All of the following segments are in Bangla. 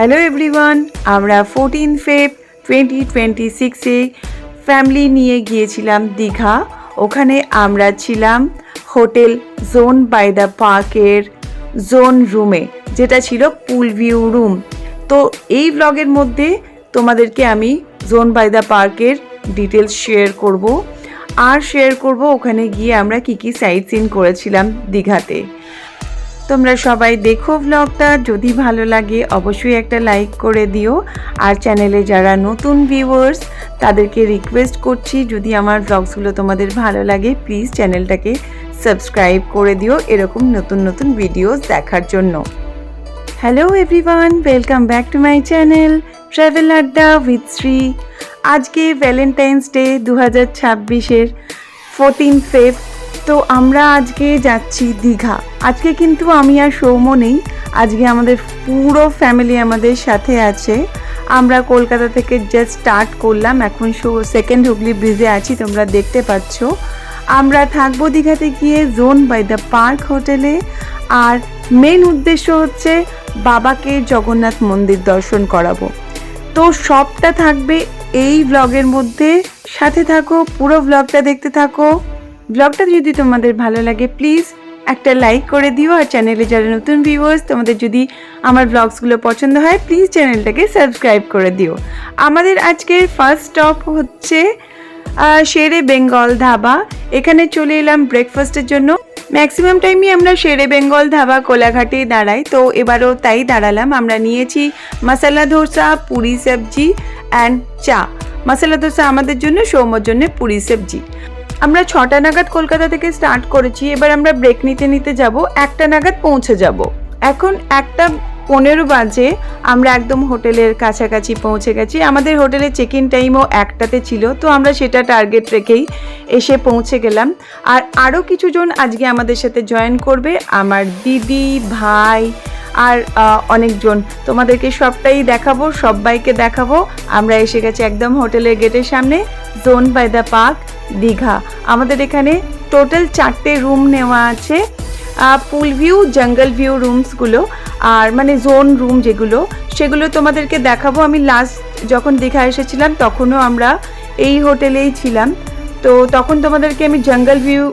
হ্যালো এভরিওয়ান, আমরা 14 ফেব 2026-এ ফ্যামিলি নিয়ে গিয়েছিলাম দীঘা। ওখানে আমরা ছিলাম হোটেল জোন বাই দ্য পার্কের জোন রুমে, যেটা ছিল পুল ভিউ রুম। তো এই ব্লগের মধ্যে তোমাদেরকে আমি জোন বাই দ্য পার্কের ডিটেলস শেয়ার করব, আর শেয়ার করব ওখানে গিয়ে আমরা কি কি সাইট সিন করেছিলাম দীঘাতে। তোমরা সবাই দেখো ব্লগটা, যদি ভালো লাগে অবশ্যই একটা লাইক করে দিও। আর চ্যানেলে যারা নতুন ভিউয়ার্স তাদেরকে রিকোয়েস্ট করছি, যদি আমার ব্লগসগুলো তোমাদের ভালো লাগে প্লিজ চ্যানেলটাকে সাবস্ক্রাইব করে দিও এরকম নতুন নতুন ভিডিওস দেখার জন্য। Hello everyone, welcome back to my channel travel আড্ডা উইথ শ্রী। আজকে ভ্যালেন্টাইন্স ডে 2026-এর 14 ফেব। তো আমরা আজকে যাচ্ছি দীঘা। আজকে কিন্তু আমি আর সৌম্য নেই, আজকে আমাদের পুরো ফ্যামিলি আমাদের সাথে আছে। আমরা কলকাতা থেকে জাস্ট স্টার্ট করলাম, এখন সেকেন্ড হুগলি ব্রিজে আছি, তোমরা দেখতে পাচ্ছ। আমরা থাকবো দীঘাতে গিয়ে জোন বাই দ্য পার্ক হোটেলে। আর মেন উদ্দেশ্য হচ্ছে বাবাকে জগন্নাথ মন্দির দর্শন করাবো। তো সবটা থাকবে এই ব্লগের মধ্যে, সাথে থাকো, পুরো ব্লগটা দেখতে থাকো। ব্লগটা যদি তোমাদের ভালো লাগে প্লিজ একটা লাইক করে দিও। আর চ্যানেলে যারা নতুন ভিউয়ার্স তোমাদের যদি আমার ব্লগসগুলো পছন্দ হয় প্লিজ চ্যানেলটাকে সাবস্ক্রাইব করে দিও। আমাদের আজকের ফার্স্ট স্টপ হচ্ছে শেরে বেঙ্গল ধাবা। এখানে চলে এলাম ব্রেকফাস্টের জন্য। ম্যাক্সিমাম টাইমই আমরা শেরে বেঙ্গল ধাবা কোলাঘাটেই দাঁড়াই, তো এবারও তাই দাঁড়ালাম। আমরা নিয়েছি মশলা ধোসা, পুরি সবজি অ্যান্ড চা। মশলা ধোসা আমাদের জন্য, সৌম্যর জন্য পুরি সবজি। আমরা 6টা নাগাদ কলকাতা থেকে স্টার্ট করেছি, এবার আমরা ব্রেক নিতে নিতে যাব, 1টা নাগাদ পৌঁছে যাব। এখন 1:15 বাজে, আমরা একদম হোটেলের কাছাকাছি পৌঁছে গেছি। আমাদের হোটেলের চেক ইন টাইমও 1টাতে ছিল, তো আমরা সেটা টার্গেট রেখেই এসে পৌঁছে গেলাম। আর আরও কিছুজন আজকে আমাদের সাথে জয়েন করবে, আমার দিদি, ভাই আর অনেকজন। তোমাদেরকে সবটাই দেখাবো, সবাইকে দেখাবো। আমরা এসে গেছি একদম হোটেলের গেটের সামনে, zone by the park Digha. আমাদের এখানে টোটাল 4টে রুম নেওয়া আছে, পুল ভিউ, জঙ্গল ভিউ রুমসগুলো, আর মানে জোন রুম যেগুলো, সেগুলো তোমাদেরকে দেখাবো। আমি লাস্ট যখন দীঘা এসেছিলাম তখনও আমরা এই হোটেলেই ছিলাম, তো তখন তোমাদেরকে আমি জঙ্গল ভিউ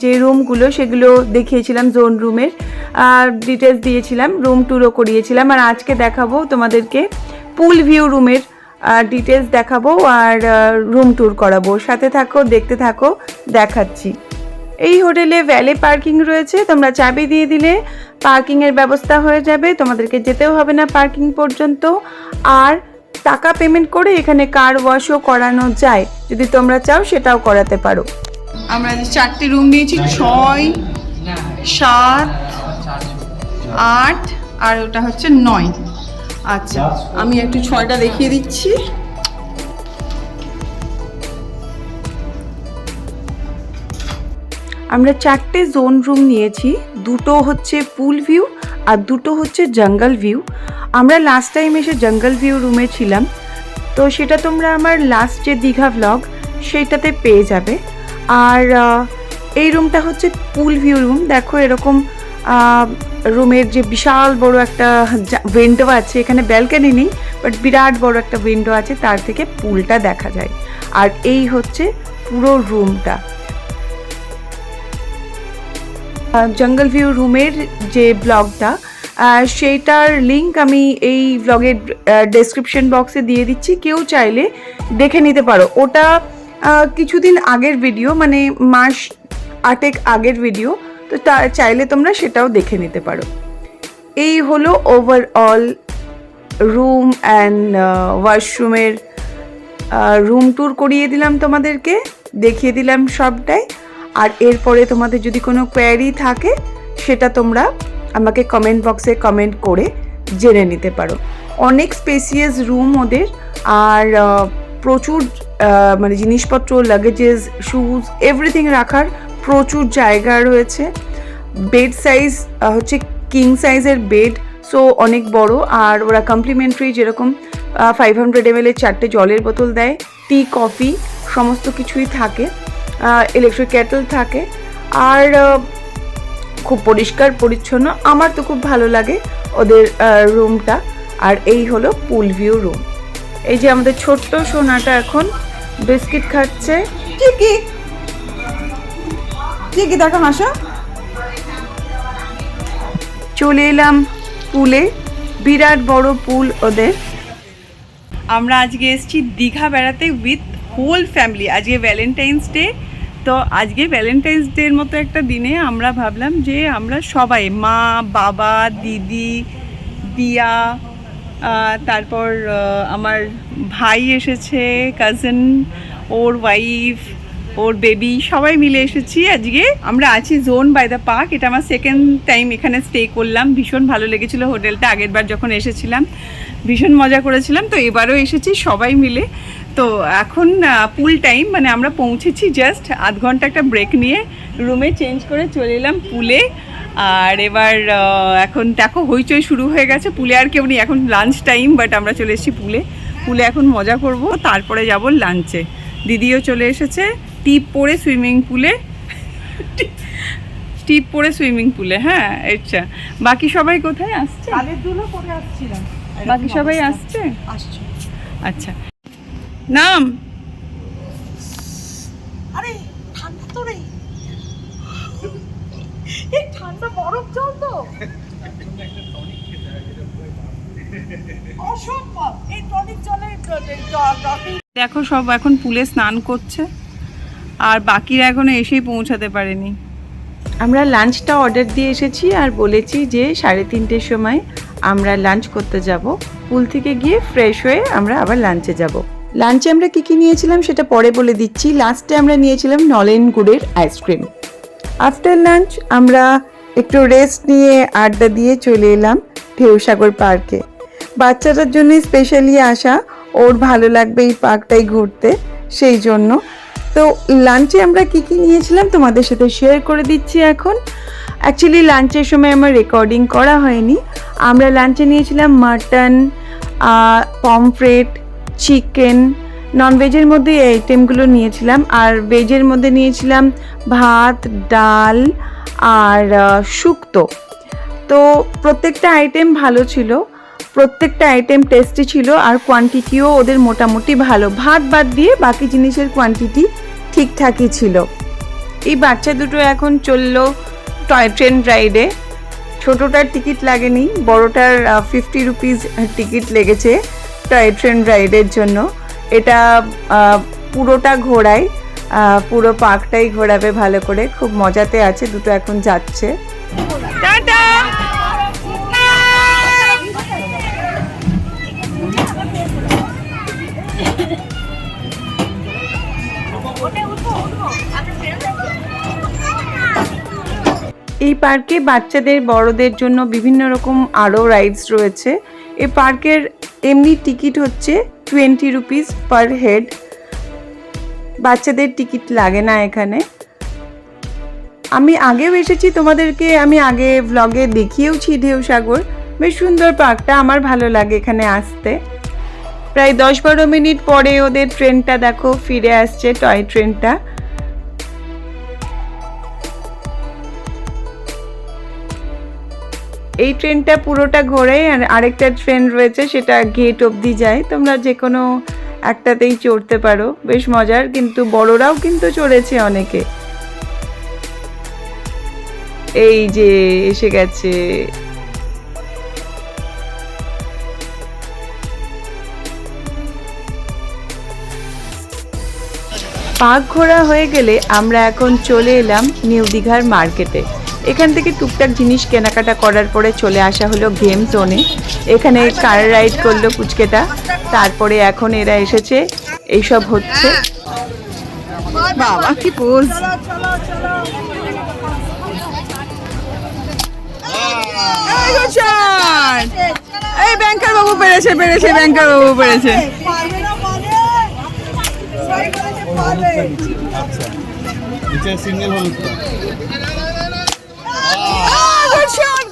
যে রুমগুলো সেগুলো দেখিয়েছিলাম, জোন রুমের ডিটেলস দিয়েছিলাম, রুম ট্যুরও করিয়েছিলাম। আর আজকে দেখাবো তোমাদেরকে পুল ভিউ রুমের ডিটেলস দেখাবো আর রুম ট্যুর করাবো। সাথে থাকো, দেখতে থাকো, দেখাচ্ছি। এই হোটেলে ভ্যালে পার্কিং রয়েছে, তোমরা চাবি দিয়ে দিলে পার্কিংয়ের ব্যবস্থা হয়ে যাবে, তোমাদেরকে যেতেও হবে না পার্কিং পর্যন্ত। আর টাকা পেমেন্ট করে এখানে কার ওয়াশও করানো যায়, যদি তোমরা চাও সেটাও করাতে পারো। আমরা 4টে রুম নিয়েছি, 6, 7, 8 আর ওটা হচ্ছে 9। আচ্ছা, আমি একটু 6টা দেখিয়ে দিচ্ছি। আমরা 4টে জোন রুম নিয়েছি, 2টো হচ্ছে পুল ভিউ আর 2টো হচ্ছে জঙ্গল ভিউ। আমরা লাস্ট টাইম এসে জঙ্গল ভিউ রুমে ছিলাম, তো সেটা তোমরা আমার লাস্ট যে দীঘা ব্লগ সেইটাতে পেয়ে যাবে। আর এই রুমটা হচ্ছে পুল ভিউ রুম। দেখো এরকম রুমের যে বিশাল বড় একটা উইন্ডো আছে, এখানে ব্যালকনি নেই বাট বিরাট বড় একটা উইন্ডো আছে, তার থেকে পুলটা দেখা যায়। আর এই হচ্ছে পুরো রুমটা। জঙ্গল ভিউ রুমের যে ব্লগটা সেইটার লিঙ্ক আমি এই ব্লগের ডেসক্রিপশন বক্সে দিয়ে দিচ্ছি, কেউ চাইলে দেখে নিতে পারো। ওটা কিছুদিন আগের ভিডিও, মানে মাস 8 আগের ভিডিও, তো চাইলে তোমরা সেটাও দেখে নিতে পারো। এই হলো ওভারঅল রুম অ্যান্ড ওয়াশরুমের রুম ট্যুর করিয়ে দিলাম, তোমাদেরকে দেখিয়ে দিলাম সবটাই। আর এরপরে তোমাদের যদি কোনো কোয়ারি থাকে সেটা তোমরা আমাকে কমেন্ট বক্সে কমেন্ট করে জেনে নিতে পারো। অনেক স্পেসিয়াস রুম ওদের, আর প্রচুর মানে জিনিসপত্র, লাগেজেস, শুজ, এভরিথিং রাখার প্রচুর জায়গা রয়েছে। বেড সাইজ হচ্ছে কিং সাইজের বেড, সো অনেক বড়। আর ওরা কমপ্লিমেন্টারি যেরকম 500 ml 4টে জলের বোতল দেয়, টি, কফি সমস্ত কিছুই থাকে, ইলেকট্রিক কেটল থাকে। আর খুব পরিষ্কার পরিচ্ছন্ন, আমার তো খুব ভালো লাগে ওদের রুমটা। আর এই হলো পুল ভিউ রুম। এই যে আমাদের ছোট্ট সোনাটা এখন বিস্কিট খাচ্ছে। কি দেখো হাসো। চলে এলাম পুলে, বিরাট বড় পুল ওদের। আমরা আজকে এসেছি দীঘা বেড়াতে উইথ হোল ফ্যামিলি। আজকে ভ্যালেন্টাইন্স ডে, তো আজকে ভ্যালেন্টাইন্স ডের মতো একটা দিনে আমরা ভাবলাম যে আমরা সবাই, মা, বাবা, দিদি, দিয়া, তারপর আমার ভাই এসেছে, কাজিন, ওর ওয়াইফ, ওর বেবি, সবাই মিলে এসেছি। আজকে আমরা আছি জোন বাই দ্য পার্ক। এটা আমার সেকেন্ড টাইম এখানে স্টে করলাম। ভীষণ ভালো লেগেছিলো হোটেলটা। আগের বার যখন এসেছিলাম ভীষণ মজা করেছিলাম, তো এবারও এসেছি সবাই মিলে। তো এখন পুল টাইম, মানে আমরা পৌঁছেছি জাস্ট আধ ঘন্টা একটা ব্রেক নিয়ে রুমে চেঞ্জ করে চলে এলাম পুলে। আর এবার এখন দেখো হইচই শুরু হয়ে গেছে। পুলে আর কেউ নেই, এখন লাঞ্চ টাইম, বাট আমরা চলে এসেছি পুলে। পুলে এখন মজা করব, তারপরে যাব লাঞ্চে। দিদিও চলে এসেছে টিপ পরে সুইমিং পুলে, টিপ পরে সুইমিং পুলে। হ্যাঁ, আচ্ছা, বাকি সবাই কোথায় আসছে? বাকি সবাই আসছে। আচ্ছা, নাম? আরে ঠান্ডা তো রে, এই ঠান্ডা বরফ জল তো অসম্ভব। এই টনিক জলে দেখো সব এখন পুলে স্নান করছে, আর বাকিরা এখনো এসেই পৌঁছাতে পারেনি। আমরা লাঞ্চটা অর্ডার দিয়ে এসেছি আর বলেছি যে 3:30-র সময় আমরা লাঞ্চ করতে যাব। পুল থেকে গিয়ে ফ্রেশ হয়ে আমরা আবার লাঞ্চে যাব। লাঞ্চে আমরা কী নিয়েছিলাম সেটা পরে বলে দিচ্ছি। লাস্টে আমরা নিয়েছিলাম নলেন গুড়ের আইসক্রিম। আফটার লাঞ্চ আমরা একটু রেস্ট নিয়ে আড্ডা দিয়ে চলে এলাম ঢেউসাগর পার্কে। বাচ্চাটার জন্য স্পেশালি আসা, ওর ভালো লাগবে এই পার্কটাই ঘুরতে, সেই জন্য। তো লাঞ্চে আমরা কী নিয়েছিলাম তোমাদের সাথে শেয়ার করে দিচ্ছি এখন। অ্যাকচুয়ালি লাঞ্চের সময় আমার রেকর্ডিং করা হয়নি। আমরা লাঞ্চে নিয়েছিলাম মাটন, পমফ্রেট, চিকেন। ননভেজের মধ্যে এই আইটেমগুলো নিয়েছিলাম, আর ভেজের মধ্যে নিয়েছিলাম ভাত, ডাল আর শুক্তো। তো প্রত্যেকটা আইটেম ভালো ছিল, প্রত্যেকটা আইটেম টেস্টি ছিল, আর কোয়ান্টিটিও ওদের মোটামুটি ভালো। ভাত বাদ দিয়ে বাকি জিনিসের কোয়ান্টিটি ঠিকঠাকই ছিল। এই বাচ্চা দুটো এখন চললো টয় ট্রেন রাইডে। ছোটোটার টিকিট লাগেনি, বড়টার 50 রুপিস টিকিট লেগেছে টয় ট্রেন রাইডের জন্য। এটা পুরোটা ঘোরায়, পুরো পার্কটাই ঘোরাবে ভালো করে। খুব মজাতে আছে, দুটো এখন যাচ্ছে। টাটা। এই পার্কে বাচ্চাদের, বড়দের জন্য বিভিন্ন রকম আরও রাইডস রয়েছে। এই পার্কের এমনি টিকিট হচ্ছে 20 রুপিস পার হেড। বাচ্চাদের টিকিট লাগে না এখানে। আমি আগেও এসেছি, তোমাদেরকে আমি আগে ভ্লগে দেখিয়েওছি ঢেউসাগর। বেশ সুন্দর পার্কটা, আমার ভালো লাগে এখানে আসতে। প্রায় 10-12 মিনিট পরে ওদের ট্রেনটা দেখো ফিরে আসছে, টয় ট্রেনটা। এই ট্রেনটা পুরোটা ঘোরে, আর আরেকটা ট্রেন রয়েছে সেটা গেট অবধি যায়। তোমরা যে কোনো একটাতেই চড়তে পারো, বেশ মজার। কিন্তু বড়রাও কিন্তু চড়েছে অনেকে। এই যে এসে গেছে। পার্ক ঘোরা হয়ে গেলে আমরা এখন চলে এলাম নিউ দীঘার মার্কেটে। এখান থেকে টুকটাক জিনিস কেনাকাটা করার পরে চলে আসা হলো গেম জোনে। এখানে কার রাইড করলো পুচকেটা, তারপরে এখন এরা এসেছে, এইসব হচ্ছে। বাবা কি পোজ! এই ব্যাংকার বাবু পেরেছে, ব্যাংকার বাবু পেরেছে।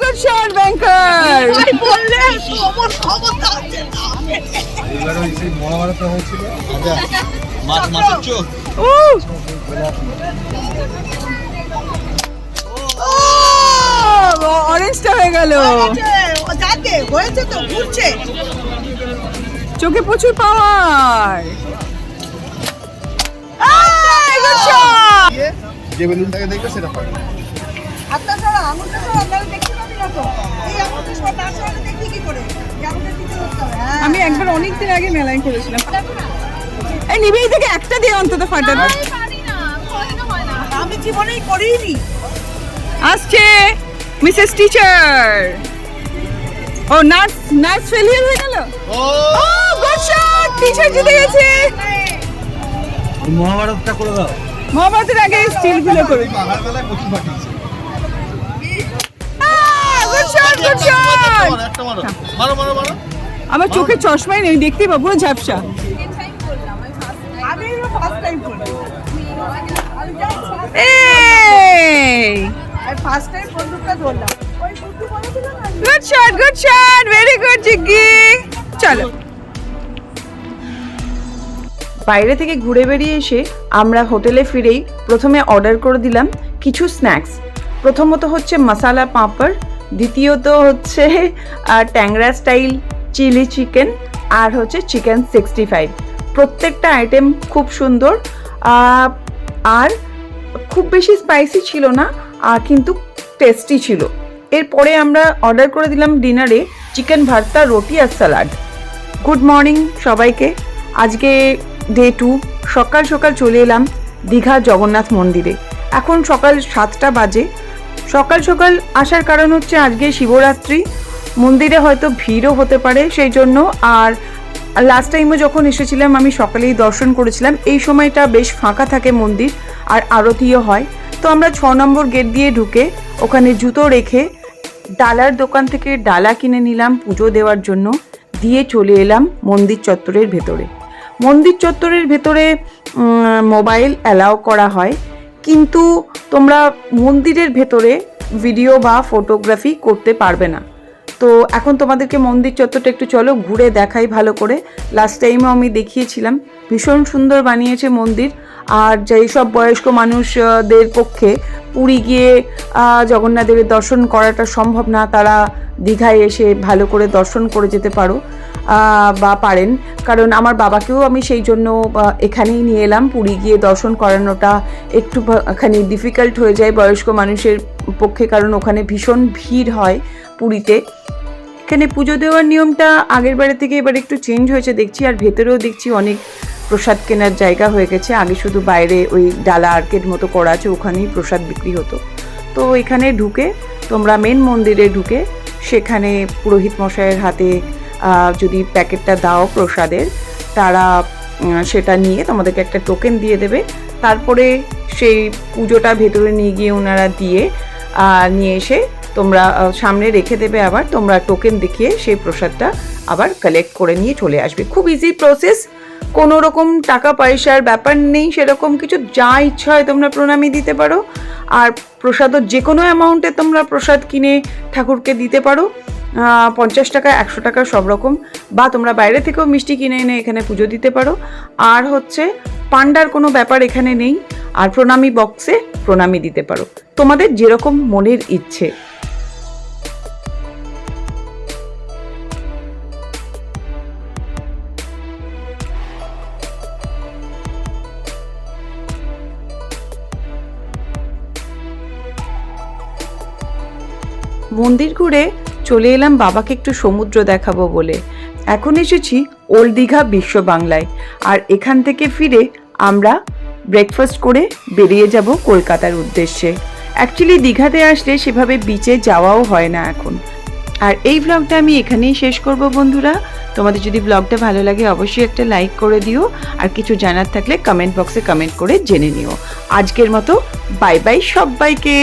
Good shot, ব্যাংকার। অরেঞ্জটা হয়ে গেল। ও যাকে হয়েছে তো ঘুরছে। চোখে প্রচুর পাওয়ার। যে বেলুনটাকে দেখবে সেটা পাবে। হাতটা ছাড়া আঙুলটা ছাড়া আপনারা দেখতে পাবি না তো। এই আঙুলটা ছাড়া তার সাথে দেখি কি করে? এই আঙুলটা দিতে হতে হবে। হ্যাঁ। আমি একবার অনেকদিন আগে মেলায় করেছিলাম। এই নিবেই থেকে একটা দিয়ে অন্তত ফাটানো। আমি জীবনেই করিনি। আসছে মিসেস টিচার। ও নার্স ফেলিয়ার হয়ে গেল। ও গুড শট, টিচার জিতে গেছে। মহাভারতটা করে দাও। মহাভারতের আগে স্টিল গুলো করে। বাঘার বেলায় প্রচুর ফাটিয়েছে। Good shot, good shot. একটা মারো, মারো মারো মারো। আমার চোখে চশমাই নেই, দেখতেই পাবো পুরো ঝাপসা। আমি ফার্স্ট টাইম করলাম। এই আমি ফার্স্ট টাইম বন্দুকটা ধরলাম। ওই বুদ্ধু বলেছিল না? Good shot, very good Jiggi. চলো। বাইরে থেকে ঘুরে বেরিয়ে এসে আমরা হোটেলে ফিরেই প্রথমে অর্ডার করে দিলাম কিছু স্ন্যাক্স। প্রথমত হচ্ছে মশালা পাঁপড়, দ্বিতীয়ত হচ্ছে ট্যাংরা স্টাইল চিলি চিকেন, আর হচ্ছে চিকেন 65। প্রত্যেকটা আইটেম খুব সুন্দর আর খুব বেশি স্পাইসি ছিল না, কিন্তু টেস্টি ছিল। এরপরে আমরা অর্ডার করে দিলাম ডিনারে চিকেন ভর্তা, রুটি আর স্যালাড। গুড মর্নিং সবাইকে। আজকে ডে 2, সকাল সকাল চলে এলাম দীঘা জগন্নাথ মন্দিরে। এখন সকাল 7টা বাজে। সকাল সকাল আসার কারণ হচ্ছে আজকে শিবরাত্রি, মন্দিরে হয়তো ভিড়ও হতে পারে সেই জন্য। আর লাস্ট টাইমও যখন এসেছিলাম আমি সকালেই দর্শন করেছিলাম। এই সময়টা বেশ ফাঁকা থাকে মন্দির, আর আরতিও হয়। তো আমরা 6 নম্বর গেট দিয়ে ঢুকে ওখানে জুতো রেখে ডালার দোকান থেকে ডালা কিনে নিলাম পুজো দেওয়ার জন্য, দিয়ে চলে এলাম মন্দির চত্বরের ভেতরে। মন্দির চত্বরের ভেতরে মোবাইল অ্যালাউ করা হয়, কিন্তু তোমরা মন্দিরের ভেতরে ভিডিও বা ফটোগ্রাফি করতে পারবে না। তো এখন তোমাদেরকে মন্দির চত্বরটা একটু চলো ঘুরে দেখাই ভালো করে। লাস্ট টাইমও আমি দেখিয়েছিলাম, ভীষণ সুন্দর বানিয়েছে মন্দির। আর যেই সব বয়স্ক মানুষদের পক্ষে পুরী গিয়ে জগন্নাথ দেবের দর্শন করাটা সম্ভব না, তারা দীঘায় এসে ভালো করে দর্শন করে যেতে পারো বা পারেন। কারণ আমার বাবাকেও আমি সেই জন্য এখানেই নিয়ে এলাম। পুরী গিয়ে দর্শন করানোটা একটুখানি ডিফিকাল্ট হয়ে যায় বয়স্ক মানুষের পক্ষে, কারণ ওখানে ভীষণ ভিড় হয় পুরীতে। এখানে পুজো দেওয়ার নিয়মটা আগের বারে থেকে এবার একটু চেঞ্জ হয়েছে দেখছি, আর ভেতরেও দেখছি অনেক প্রসাদ কেনার জায়গা হয়ে গেছে। আগে শুধু বাইরে ওই ডালা আর্কেড মতো করা আছে, ওখানেই প্রসাদ বিক্রি হতো। তো এখানে ঢুকে তোমরা মেন মন্দিরে ঢুকে সেখানে পুরোহিত মশাইয়ের হাতে যদি প্যাকেটটা দাও প্রসাদের, তারা সেটা নিয়ে তোমাদেরকে একটা টোকেন দিয়ে দেবে। তারপরে সেই পুজোটা ভেতরে নিয়ে গিয়ে ওনারা নিয়ে এসে তোমরা সামনে রেখে দেবে। আবার তোমরা টোকেন দেখিয়ে সেই প্রসাদটা আবার কালেক্ট করে নিয়ে চলে আসবে। খুব ইজি প্রসেস, কোনো রকম টাকা পয়সার ব্যাপার নেই সেরকম কিছু। যা ইচ্ছা হয় তোমরা প্রণামী দিতে পারো, আর প্রসাদও যে কোনো অ্যামাউন্টে তোমরা প্রসাদ কিনে ঠাকুরকে দিতে পারো। 50 টাকা, 100 টাকা সব রকম, বা তোমরা বাইরে থেকেও মিষ্টি কিনে এনে এখানে পুজো দিতে পারো। আর হচ্ছে পান্ডার কোনো ব্যাপার এখানে নেই। আর প্রণামী বক্সে প্রণামী দিতে পারো, তোমাদের যেরকম মনের ইচ্ছে। মন্দির ঘুরে চলে এলাম বাবাকে একটু সমুদ্র দেখাবো বলে। এখন এসেছি ওল্ড দীঘা বিশ্ব বাংলায়, আর এখান থেকে ফিরে আমরা ব্রেকফাস্ট করে বেরিয়ে যাব কলকাতার উদ্দেশ্যে। অ্যাকচুয়ালি দীঘাতে আসলে সেভাবে বিচে যাওয়াও হয় না এখন। আর এই ব্লগটা আমি এখানেই শেষ করব বন্ধুরা। তোমাদের যদি ব্লগটা ভালো লাগে অবশ্যই একটা লাইক করে দিও, আর কিছু জানার থাকলে কমেন্ট বক্সে কমেন্ট করে জেনে নিও। আজকের মতো বাই বাই সবাইকে।